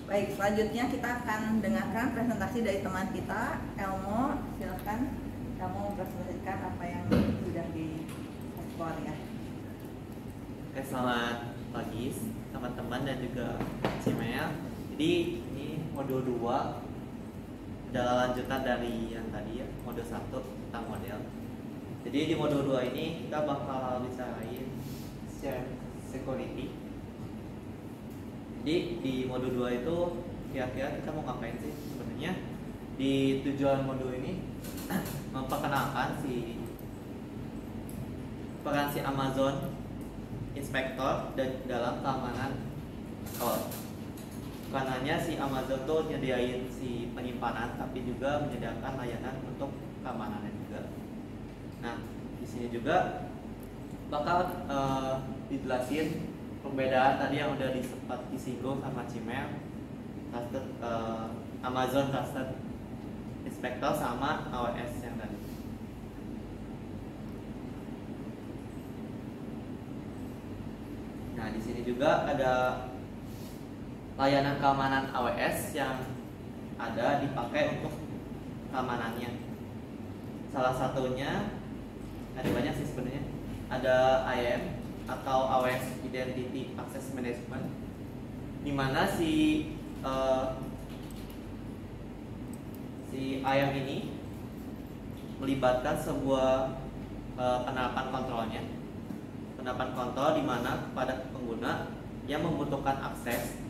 Baik, selanjutnya kita akan dengarkan presentasi dari teman kita, Elmo. Silakan kamu mempresentasikan apa yang sudah di-ekspor ya. Oke, selamat pagi teman-teman dan juga Cimel. Jadi ini modul 2 adalah lanjutan dari yang tadi ya, modul 1 tentang model. Jadi di modul 2 ini kita bakal bicarain share security. Jadi di modul 2 itu kira-kira kita mau ngapain sih sebenarnya? Di tujuan modul ini memperkenalkan peran si Amazon Inspector dan dalam keamanan cloud. Bukan hanya si Amazon tuh nyediain si penyimpanan, tapi juga menyediakan layanan untuk keamanannya juga. Nah, di sini juga bakal dijelasin perbedaan tadi yang udah sempat disinggung sama Cimel, Amazon Trusted Inspector sama AWS yang tadi. Nah, di sini juga ada layanan keamanan AWS yang ada dipakai untuk keamanannya. Salah satunya ada banyak sih sebenarnya. Ada IAM atau AWS Identity Access Management, di mana si IAM ini melibatkan sebuah penerapan kontrolnya. Penerapan kontrol di mana pada pengguna yang membutuhkan akses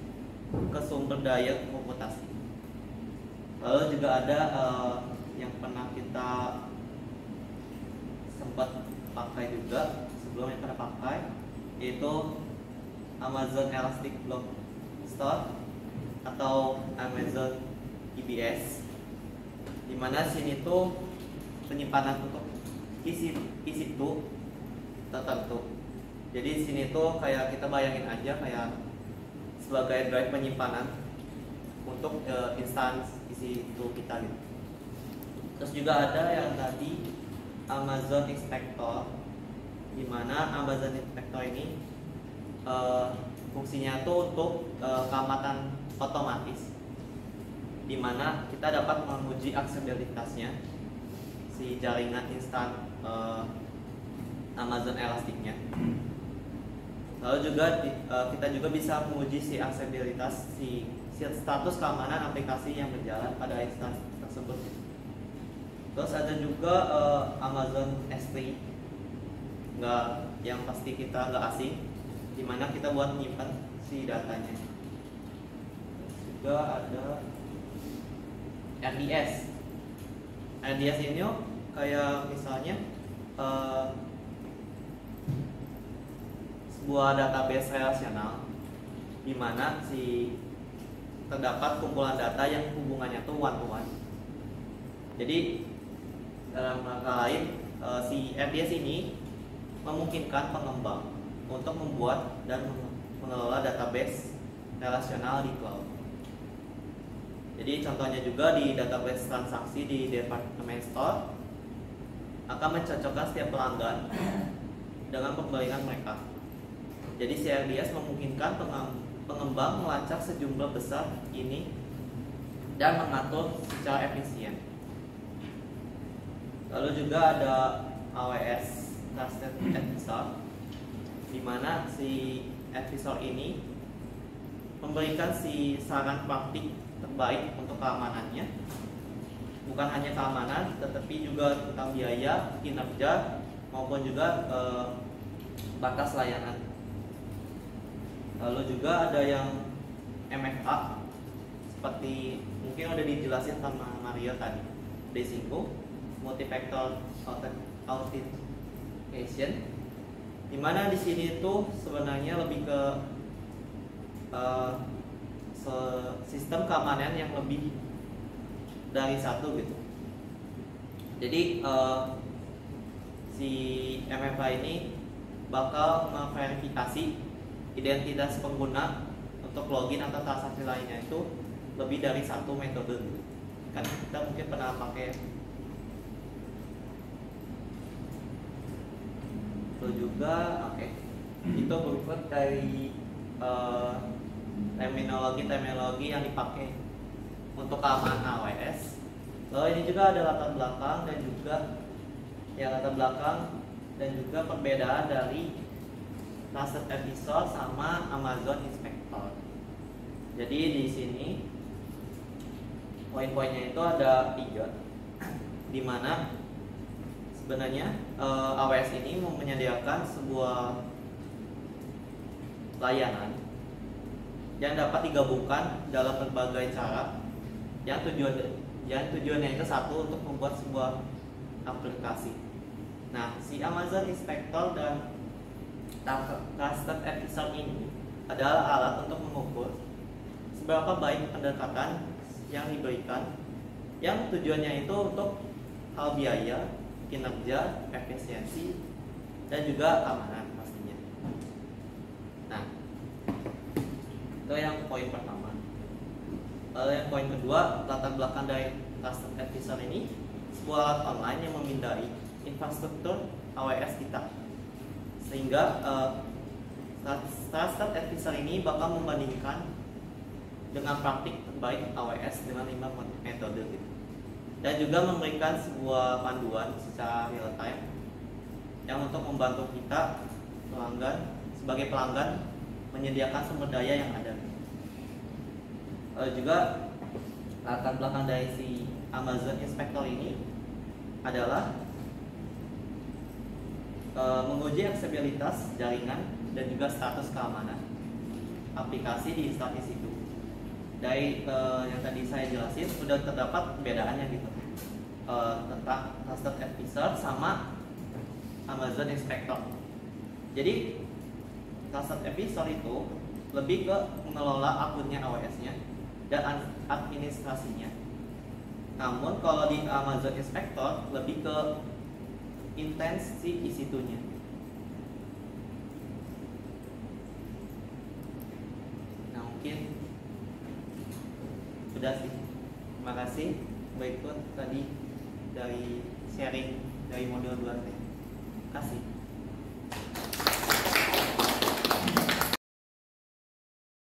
ke sumber daya komputasi. Lalu juga ada yang pernah kita sempat pakai juga sebelum yang pernah pakai, yaitu Amazon Elastic Block Store atau Amazon EBS, dimana sini tuh penyimpanan untuk isi itu tertentu. Jadi sini tuh kayak kita bayangin aja kayak sebagai drive penyimpanan untuk instance isi itu kita gitu. Terus juga ada yang tadi Amazon Inspector, di mana Amazon Inspector ini fungsinya tuh untuk keamatan otomatis, di mana kita dapat menguji aksesibilitasnya si jaringan instan Amazon Elasticnya. Lalu juga kita juga bisa menguji si aksesibilitas si status keamanan aplikasi yang berjalan pada instansi tersebut. Terus ada juga Amazon S3, yang pasti kita nggak asing, dimana kita buat menyimpan si datanya. Terus juga ada RDS. RDS ini kayak misalnya sebuah database relasional, dimana terdapat kumpulan data yang hubungannya tuh one to one. Jadi dalam rangka lain, si RDS ini memungkinkan pengembang untuk membuat dan mengelola database relasional di cloud. Jadi contohnya juga di database transaksi di department store akan mencocokkan setiap pelanggan dengan pembayaran mereka. Jadi si RDS memungkinkan pengembang melacak sejumlah besar ini dan mengatur secara efisien. Lalu juga ada AWS Trusted Advisor, di mana si advisor ini memberikan si saran praktik terbaik untuk keamanannya. Bukan hanya keamanan, tetapi juga tentang biaya, kinerja, maupun juga batas layanan. Lalu juga ada yang MFA, seperti mungkin udah dijelasin sama Mario tadi, D5, Multi-Factor Authentication, dimana di sini tuh sebenarnya lebih ke sistem keamanan yang lebih dari satu gitu. Jadi si MFA ini bakal memverifikasi identitas pengguna untuk login atau transaksi lainnya itu lebih dari satu metode. Kan kita mungkin pernah pakai itu juga, oke. Itu berikut dari terminologi yang dipakai untuk keamanan AWS. Lalu ini juga ada latar belakang dan juga perbedaan dari Trusted Episode sama Amazon Inspector. Jadi di sini poin-poinnya itu ada 3, di mana sebenarnya AWS ini menyediakan sebuah layanan yang dapat digabungkan dalam berbagai cara yang tujuannya itu satu, untuk membuat sebuah aplikasi. Nah, si Amazon Inspector dan Trusted Episode ini adalah alat untuk mengukur seberapa baik pendekatan yang diberikan, yang tujuannya itu untuk hal biaya, kinerja, efisiensi, dan juga keamanan pastinya. Nah, itu yang poin pertama. Lalu yang poin kedua, latar belakang dari Trusted Episode ini sebuah alat online yang memindai infrastruktur AWS kita, sehingga Trusted Episode ini bakal membandingkan dengan praktik terbaik AWS dengan 5 metode gitu. Dan juga memberikan sebuah panduan secara real time yang untuk membantu kita sebagai pelanggan menyediakan sumber daya yang ada. Juga latar belakang dari si Amazon Inspector ini adalah menguji aksesibilitas jaringan dan juga status keamanan aplikasi di instansi itu. Dari yang tadi saya jelasin sudah terdapat perbedaannya gitu, tentang Trusted Episode sama Amazon Inspector. Jadi Trusted Episode itu lebih ke mengelola akunnya AWS-nya dan administrasinya. Namun kalau di Amazon Inspector lebih ke intens si isitunya. Nah, mungkin sudah sih. Terima kasih. Berikut tadi dari sharing dari modul 2. Terima kasih.